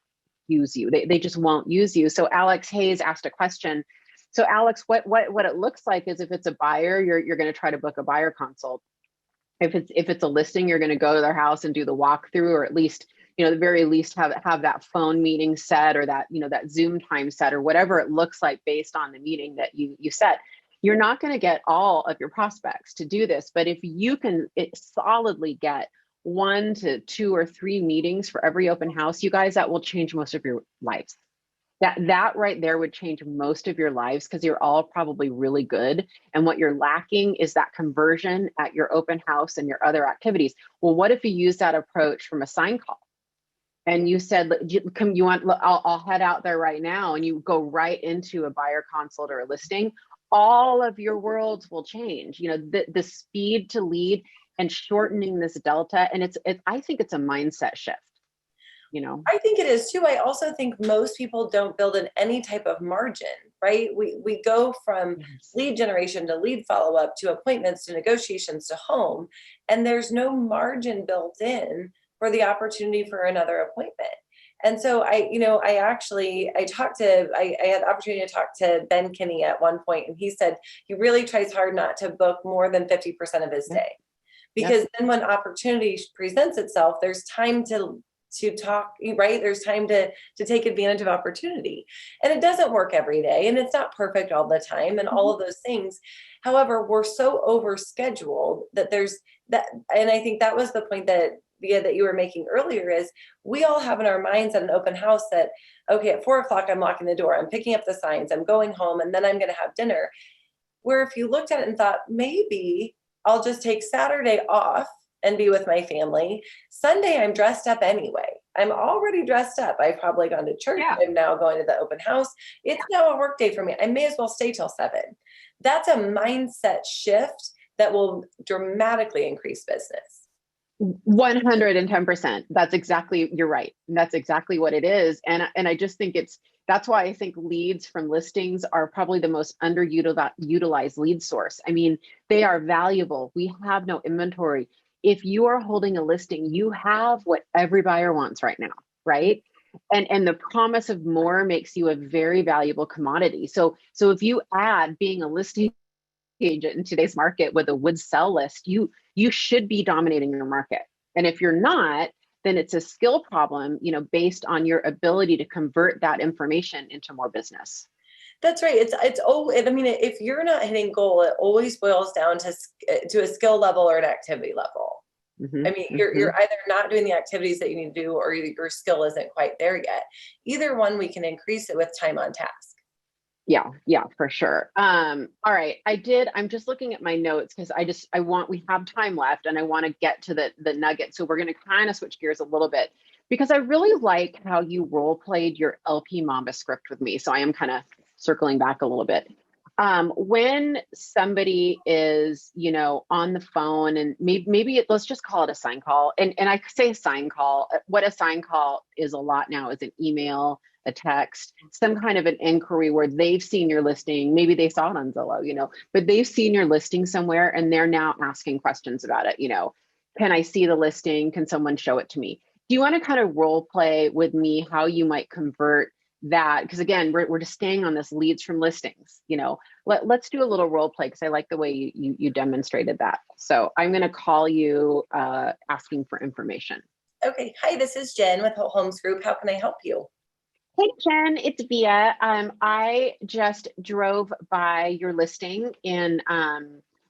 use you. They just won't use you. So Alex Hayes asked a question. So Alex, what it looks like is if it's a buyer, you're going to try to book a buyer consult. If it's a listing, you're going to go to their house and do the walkthrough, or at least, the very least have that phone meeting set, or that, that Zoom time set, or whatever it looks like based on the meeting that you set. You're not going to get all of your prospects to do this, but if you can solidly get 1 to 2 or 3 meetings for every open house, you guys, that will change most of your lives. That right there would change most of your lives, because you're all probably really good. And what you're lacking is that conversion at your open house and your other activities. Well, what if you use that approach from a sign call? And you said, I'll head out there right now, and you go right into a buyer consult or a listing. All of your worlds will change. The speed to lead and shortening this delta. And I think it's a mindset shift. I think it is too. I also think most people don't build in any type of margin, right? We go from lead generation to lead follow-up to appointments to negotiations to home, and there's no margin built in for the opportunity for another appointment. And so I had the opportunity to talk to Ben Kinney at one point, and he said he really tries hard not to book more than 50% of his day, because then when opportunity presents itself, there's time to talk, right? There's time to take advantage of opportunity. And it doesn't work every day, and it's not perfect all the time, and all of those things. However, we're so overscheduled that there's that. And I think that was the point that you were making earlier, is we all have in our minds at an open house that, okay, at 4:00, I'm locking the door, I'm picking up the signs, I'm going home, and then I'm going to have dinner. Where if you looked at it and thought, maybe I'll just take Saturday off and be with my family. Sunday, I'm dressed up anyway. I'm already dressed up. I've probably gone to church. Yeah. I'm now going to the open house. It's now a work day for me. I may as well stay till 7. That's a mindset shift that will dramatically increase business. 110%. You're right. And that's exactly what it is. And I just think that's why I think leads from listings are probably the most underutilized lead source. I mean, they are valuable. We have no inventory. If you are holding a listing, you have what every buyer wants right now, right? And the promise of more makes you a very valuable commodity. So if you add being a listing agent in today's market with a would sell list, you should be dominating your market. And if you're not, then it's a skill problem, based on your ability to convert that information into more business. That's right. If you're not hitting goal, it always boils down to a skill level or an activity level. Mm-hmm. I mean, you're either not doing the activities that you need to do, or your skill isn't quite there yet. Either one, we can increase it with time on task. Yeah, for sure. All right. I'm just looking at my notes because we have time left, and I want to get to the nugget. So we're going to kind of switch gears a little bit, because I really like how you role played your LP Mamba script with me. So I am kind of circling back a little bit. When somebody is, on the phone, and maybe let's just call it a sign call. And I say sign call. What a sign call is a lot now is an email, a text, some kind of an inquiry where they've seen your listing. Maybe they saw it on Zillow, but they've seen your listing somewhere and they're now asking questions about it. Can I see the listing? Can someone show it to me? Do you want to kind of role play with me how you might convert that, because again, we're just staying on this leads from listings, let's do a little role play, because I like the way you demonstrated that. So I'm going to call you asking for information. Okay. Hi, this is Jen with Whole Homes Group. How can I help you? Hey, Jen, it's Via. I just drove by your listing in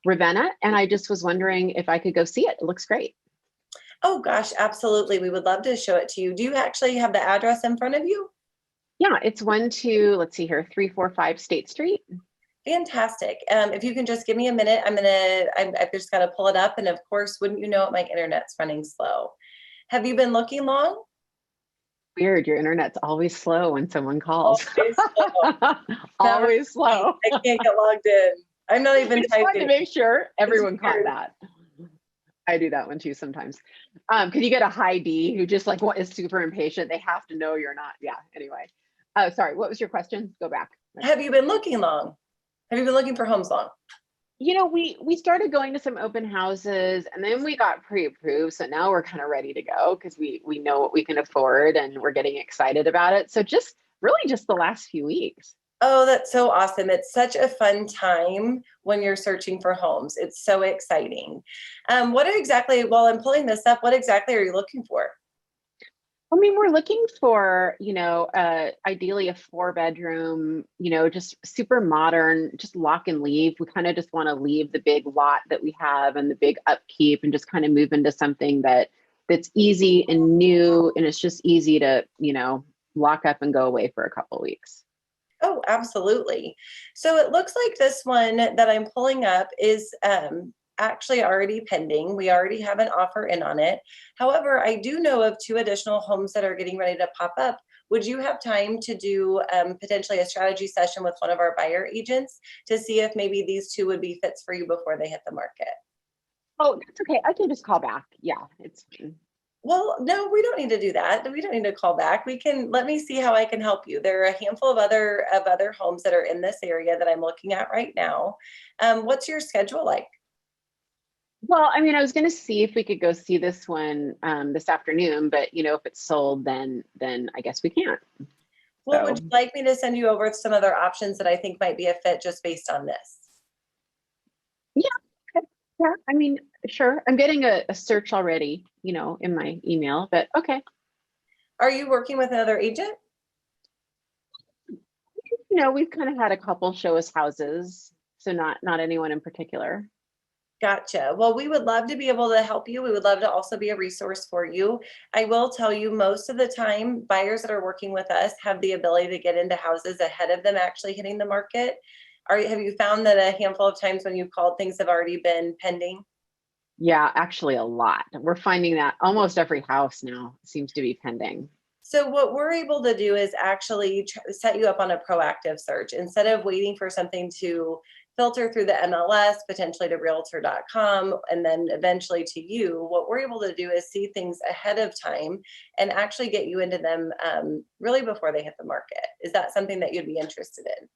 Ravenna, and I just was wondering if I could go see it. It looks great. Oh gosh, absolutely. We would love to show it to you. Do you actually have the address in front of you? Yeah, it's 345 State Street. Fantastic. If you can just give me a minute, I've just got to pull it up. And of course, wouldn't you know it, my internet's running slow. Have you been looking long? Weird, your internet's always slow when someone calls. Always slow. Always slow. I can't get logged in. I'm not even I just wanted to make sure everyone caught weird. that. I do that one too sometimes. Because you get a high D who just like is super impatient. They have to know you're not. Yeah. Anyway. Sorry. What was your question? Go back. Have you been looking long? Have you been looking for homes long? We started going to some open houses, and then we got pre-approved. So now we're kind of ready to go because we know what we can afford, and we're getting excited about it. So just the last few weeks. Oh, that's so awesome. It's such a fun time when you're searching for homes. It's so exciting. While I'm pulling this up, what exactly are you looking for? I mean, we're looking for, ideally a 4-bedroom, just super modern, just lock and leave. We kind of just want to leave the big lot that we have and the big upkeep and just kind of move into something that's easy and new. And it's just easy to, lock up and go away for a couple of weeks. Oh, absolutely. So it looks like this one that I'm pulling up is actually already pending. We already have an offer in on it. However, I do know of 2 additional homes that are getting ready to pop up. Would you have time to do potentially a strategy session with one of our buyer agents to see if maybe these 2 would be fits for you before they hit the market? Oh, that's okay. I can just call back. Yeah, it's fine. Well, no, we don't need to do that. We don't need to call back. Let me see how I can help you. There are a handful of other homes that are in this area that I'm looking at right now. What's your schedule like? Well, I mean, I was going to see if we could go see this one this afternoon, but if it's sold, then I guess we can't. Well, would you like me to send you over some other options that I think might be a fit just based on this? Yeah. Okay. Yeah. I mean, sure. I'm getting a search already, in my email, but okay. Are you working with another agent? We've kind of had a couple show us houses, so not anyone in particular. Gotcha. Well, we would love to be able to help you. We would love to also be a resource for you. I will tell you, most of the time, buyers that are working with us have the ability to get into houses ahead of them actually hitting the market. Have you found that a handful of times when you've called, things have already been pending? Yeah, actually a lot. We're finding that almost every house now seems to be pending. So what we're able to do is actually set you up on a proactive search instead of waiting for something to filter through the MLS, potentially to realtor.com, and then eventually to you. What we're able to do is see things ahead of time and actually get you into them really before they hit the market. Is that something that you'd be interested in?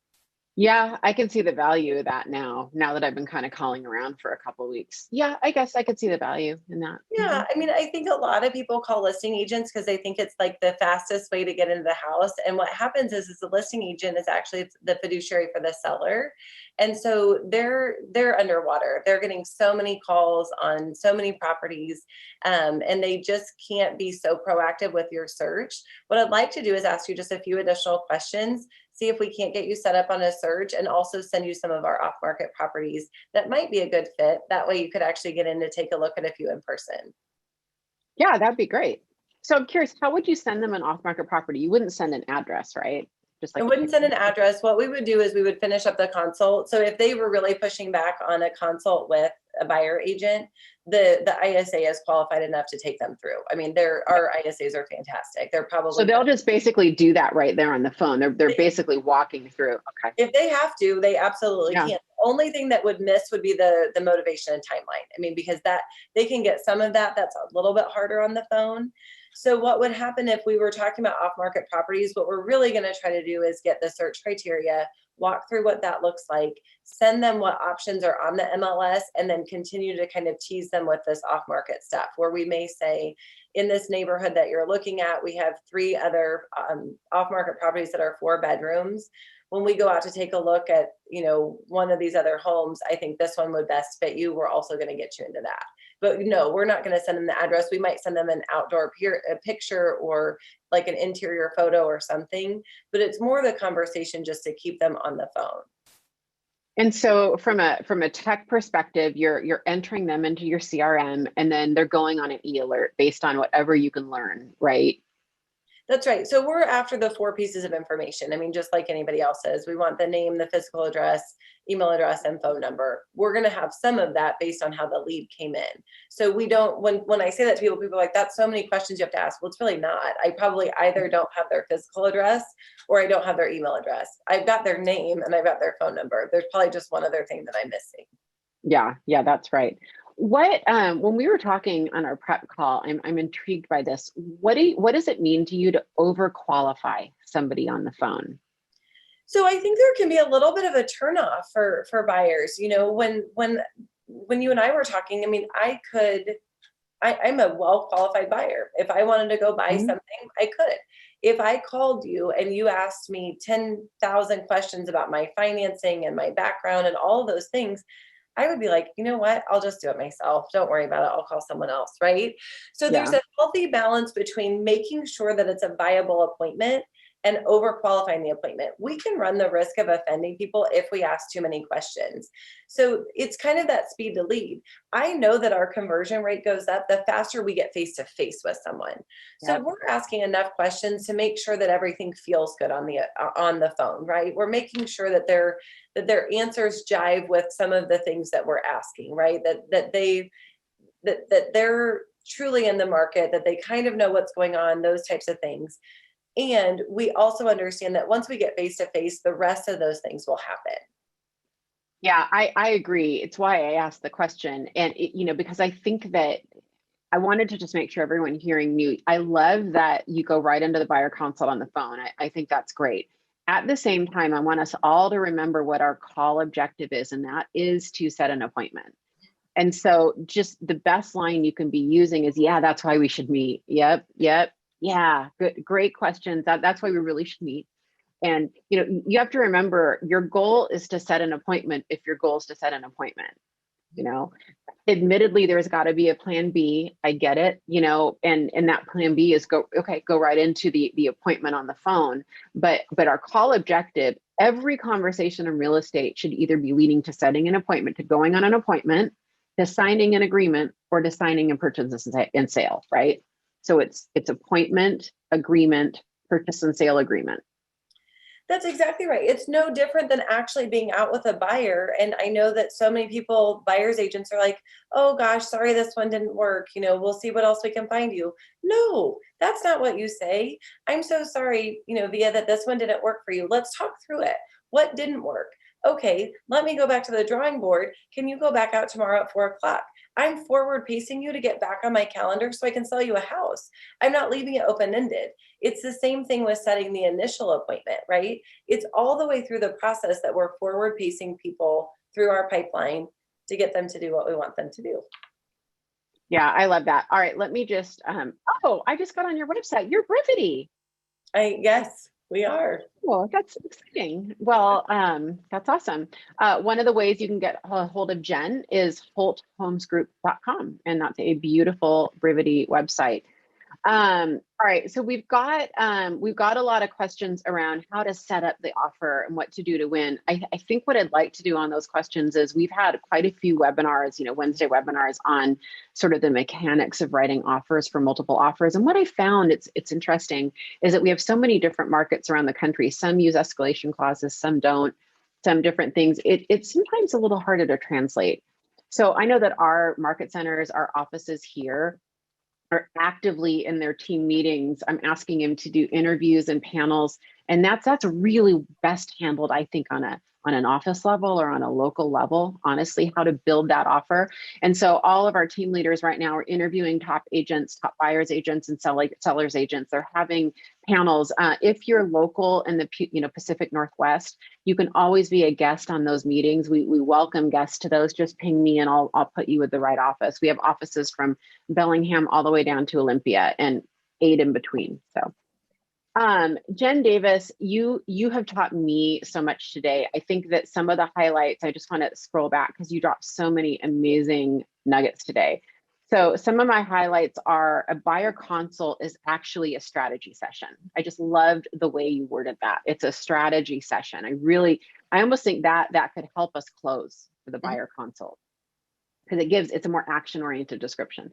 Yeah, I can see the value of that now that I've been kind of calling around for a couple of weeks. Yeah, I guess I could see the value in that. Yeah, I mean, I think a lot of people call listing agents because they think it's like the fastest way to get into the house. And what happens is the listing agent is actually the fiduciary for the seller. And so they're underwater. They're getting so many calls on so many properties, and they just can't be so proactive with your search. What I'd like to do is ask you just a few additional questions, see if we can't get you set up on a search, and also send you some of our off-market properties that might be a good fit. That way you could actually get in to take a look at a few in person. Yeah, that'd be great. So I'm curious, how would you send them an off-market property? You wouldn't send an address, right? I wouldn't send an address. What we would do is we would finish up the consult. So if they were really pushing back on a consult with a buyer agent, the ISA is qualified enough to take them through. I mean, our ISAs are fantastic. They're probably so they'll just basically do that right there on the phone. They're basically walking through. Okay. If they have to, they absolutely can. The only thing that would miss would be the motivation and timeline. I mean, because that they can get some of that. That's a little bit harder on the phone. So what would happen if we were talking about off-market properties? What we're really going to try to do is get the search criteria. walk through what that looks like, send them what options are on the MLS, and then continue to kind of tease them with this off-market stuff where we may say, in this neighborhood that you're looking at, we have 3 other off-market properties that are 4 bedrooms. When we go out to take a look at, one of these other homes, I think this one would best fit you. We're also going to get you into that. But no, we're not going to send them the address. We might send them an outdoor picture or like an interior photo or something, but it's more the conversation just to keep them on the phone. And so from a tech perspective, you're entering them into your CRM, and then they're going on an e-alert based on whatever you can learn, right? That's right. So we're after the 4 pieces of information. I mean, just like anybody else is, we want the name, the physical address, email address, and phone number. We're going to have some of that based on how the lead came in. So we don't, when I say that to people are like, that's so many questions you have to ask. Well, it's really not. I probably either don't have their physical address or I don't have their email address. I've got their name and I've got their phone number. There's probably just one other thing that I'm missing. Yeah, that's right. What when we were talking on our prep call, I'm intrigued by this. What does it mean to you to overqualify somebody on the phone? So I think there can be a little bit of a turnoff for buyers. When you and I were talking, I mean, I'm a well-qualified buyer. If I wanted to go buy something, I could. If I called you and you asked me 10,000 questions about my financing and my background and all of those things, I would be like, you know what? I'll just do it myself. Don't worry about it. I'll call someone else, right? So there's a healthy balance between making sure that it's a viable appointment and overqualifying the appointment. We can run the risk of offending people if we ask too many questions. So it's kind of that speed to lead. I know that our conversion rate goes up the faster we get face to face with someone. So we're asking enough questions to make sure that everything feels good on the phone, right? We're making sure that their answers jive with some of the things that we're asking, right? That they're truly in the market, that they kind of know what's going on, those types of things. And we also understand that once we get face to face, the rest of those things will happen. Yeah, I agree. It's why I asked the question. And, because I think that I wanted to just make sure everyone hearing knew. I love that you go right into the buyer consult on the phone. I think that's great. At the same time, I want us all to remember what our call objective is, and that is to set an appointment. And so just the best line you can be using is, yeah, that's why we should meet. Yep. Yeah, good, great questions. That's why we really should meet. And, you have to remember your goal is to set an appointment if your goal is to set an appointment. Admittedly, there's got to be a plan B. I get it, and that plan B is go right into the appointment on the phone. But our call objective, every conversation in real estate should either be leading to setting an appointment, to going on an appointment, to signing an agreement, or to signing a purchase and sale, right? So it's appointment, agreement, purchase and sale agreement. That's exactly right. It's no different than actually being out with a buyer. And I know that so many people, buyer's agents, are like, oh gosh, sorry, this one didn't work. We'll see what else we can find you. No, that's not what you say. I'm so sorry, Via, that this one didn't work for you. Let's talk through it. What didn't work? Okay, let me go back to the drawing board. Can you go back out tomorrow at 4:00? I'm forward pacing you to get back on my calendar so I can sell you a house. I'm not leaving it open-ended. It's the same thing with setting the initial appointment, right? It's all the way through the process that we're forward pacing people through our pipeline to get them to do what we want them to do. Yeah, I love that. All right, let me just, I just got on your website. You're Brivity. Yes, we are. Oh, that's exciting. Well, that's awesome. One of the ways you can get a hold of Jen is holthomesgroup.com, and that's a beautiful Brivity website. All right, so we've got a lot of questions around how to set up the offer and what to do to win. I think what I'd like to do on those questions is we've had quite a few webinars, Wednesday webinars on sort of the mechanics of writing offers for multiple offers. And what I found, it's interesting, is that we have so many different markets around the country. Some use escalation clauses, some don't, some different things. It's sometimes a little harder to translate. So I know that our market centers, our offices here, are actively in their team meetings. I'm asking him to do interviews and panels, and that's really best handled, I think, on on an office level or on a local level, honestly, how to build that offer. And so all of our team leaders right now are interviewing top agents, top buyers agents, and sellers agents. They're having panels. If you're local in the Pacific Northwest, you can always be a guest on those meetings. We welcome guests to those. Just ping me and I'll put you with the right office. We have offices from Bellingham all the way down to Olympia and 8 in between. So Jen Davis, you have taught me so much today. I think that some of the highlights, I just want to scroll back because you dropped so many amazing nuggets today. So some of my highlights are a buyer consult is actually a strategy session. I just loved the way you worded that. It's a strategy session. I almost think that could help us close for the buyer consult because it's a more action-oriented description.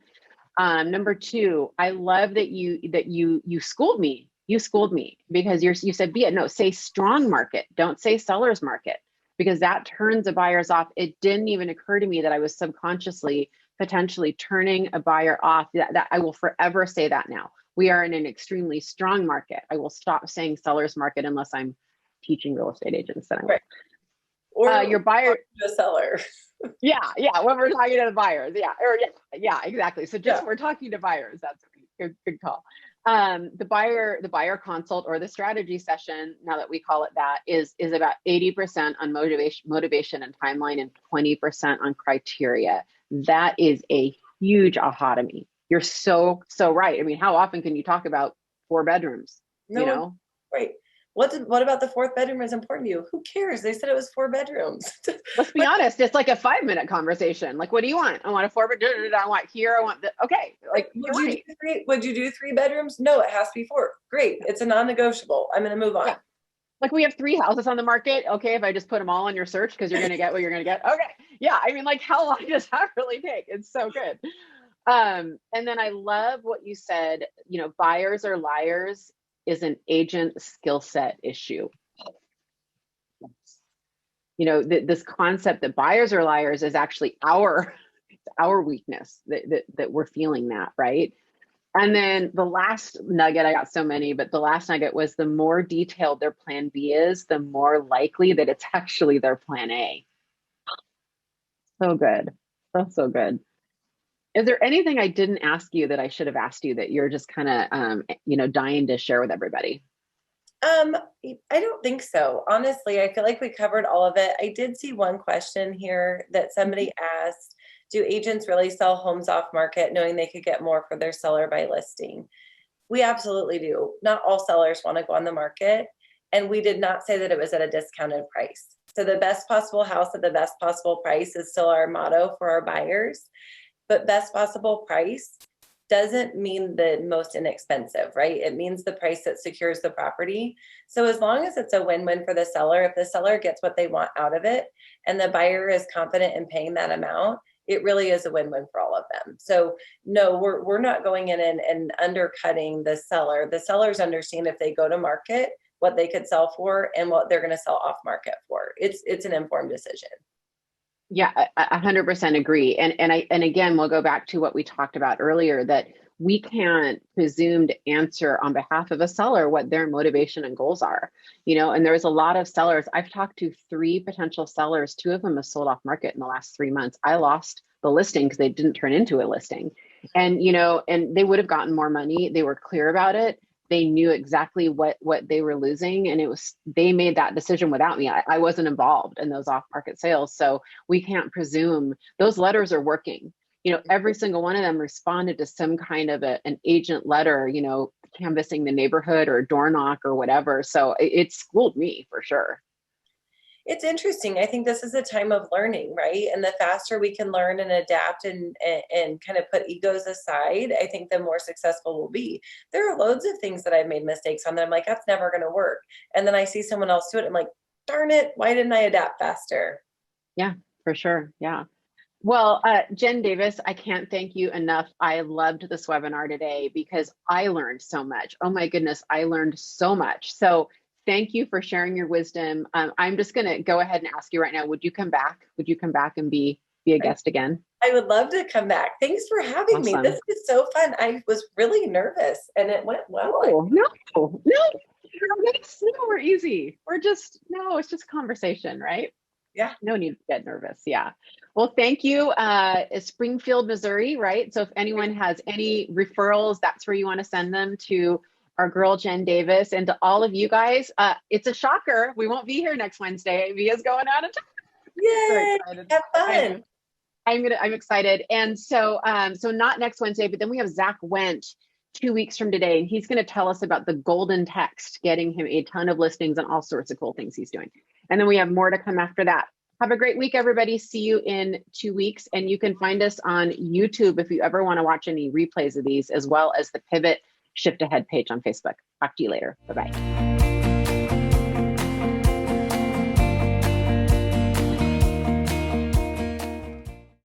Number 2, I love that you schooled me. You schooled me because you said, say strong market. Don't say seller's market because that turns the buyers off. It didn't even occur to me that I was subconsciously potentially turning a buyer off. That I will forever say that now. We are in an extremely strong market. I will stop saying seller's market unless I'm teaching real estate agents. That right. Or your buyer, the seller. yeah. When we're talking to the buyers, exactly. So we're talking to buyers. That's a good call. The buyer consult or the strategy session, now that we call it that, is about 80% on motivation and timeline and 20% on criteria. That is a huge aha to me. You're so right. I mean, how often can you talk about 4 bedrooms? No, right. What about the 4th bedroom is important to you? Who cares? They said it was 4 bedrooms. Let's be honest. It's like a 5-minute conversation. Like, what do you want? I want a 4 bedroom. I want here. I want the, okay. Like, would you do 3 bedrooms? No, it has to be 4. Great. It's a non-negotiable. I'm going to move on. Yeah. Like we have 3 houses on the market. Okay. If I just put them all on your search, because you're going to get what you're going to get. Okay. Yeah. I mean, like how long does that really take? It's so good. And then I love what you said, buyers are liars is an agent skill set issue. This concept that buyers are liars is actually our weakness that we're feeling that, right? And then the last nugget, I got so many, but the last nugget was the more detailed their plan B is, the more likely that it's actually their plan A. So good. So good. Is there anything I didn't ask you that I should have asked you that you're just kind of, dying to share with everybody? I don't think so. Honestly, I feel like we covered all of it. I did see one question here that somebody asked, do agents really sell homes off market knowing they could get more for their seller by listing? We absolutely do. Not all sellers want to go on the market. And we did not say that it was at a discounted price. So the best possible house at the best possible price is still our motto for our buyers. But best possible price doesn't mean the most inexpensive, right? It means the price that secures the property. So as long as it's a win-win for the seller, if the seller gets what they want out of it and the buyer is confident in paying that amount, it really is a win-win for all of them. So no, we're not going in and undercutting the seller. The sellers understand if they go to market, what they could sell for and what they're going to sell off market for. It's an informed decision. Yeah, 100% agree. And again, we'll go back to what we talked about earlier, that we can't presume to answer on behalf of a seller what their motivation and goals are, and there's a lot of sellers. I've talked to 3 potential sellers. 2 of them have sold off market in the last 3 months. I lost the listing because they didn't turn into a listing. And, and they would have gotten more money. They were clear about it. They knew exactly what they were losing. And they made that decision without me. I wasn't involved in those off-market sales. So we can't presume those letters are working. Every single one of them responded to some kind of an agent letter, canvassing the neighborhood or door knock or whatever. So it schooled me for sure. It's interesting. I think this is a time of learning, right? And the faster we can learn and adapt and kind of put egos aside, I think the more successful we'll be. There are loads of things that I've made mistakes on that I'm like, that's never going to work. And then I see someone else do it. I'm like, darn it, why didn't I adapt faster? Yeah, for sure. Yeah. Well, Jen Davis, I can't thank you enough. I loved this webinar today because I learned so much. Oh my goodness, I learned so much. So thank you for sharing your wisdom. I'm just going to go ahead and ask you right now, would you come back? Would you come back and be a guest again? I would love to come back. Thanks for having me. This is so fun. I was really nervous and it went well. No. No, we're easy. It's just conversation, right? Yeah. No need to get nervous. Yeah. Well, thank you. Springfield, Missouri, right? So if anyone has any referrals, that's where you want to send them to our girl, Jen Davis. And to all of you guys, it's a shocker. We won't be here next Wednesday. Via's going out of town. Yay! Very excited. Have fun. I'm excited. And so, so not next Wednesday, but then we have Zach Wendt 2 weeks from today, and he's going to tell us about the golden text, getting him a ton of listings and all sorts of cool things he's doing. And then we have more to come after that. Have a great week, everybody. See you in 2 weeks. And you can find us on YouTube if you ever want to watch any replays of these, as well as the Pivot Shift Ahead page on Facebook. Talk to you later. Bye-bye.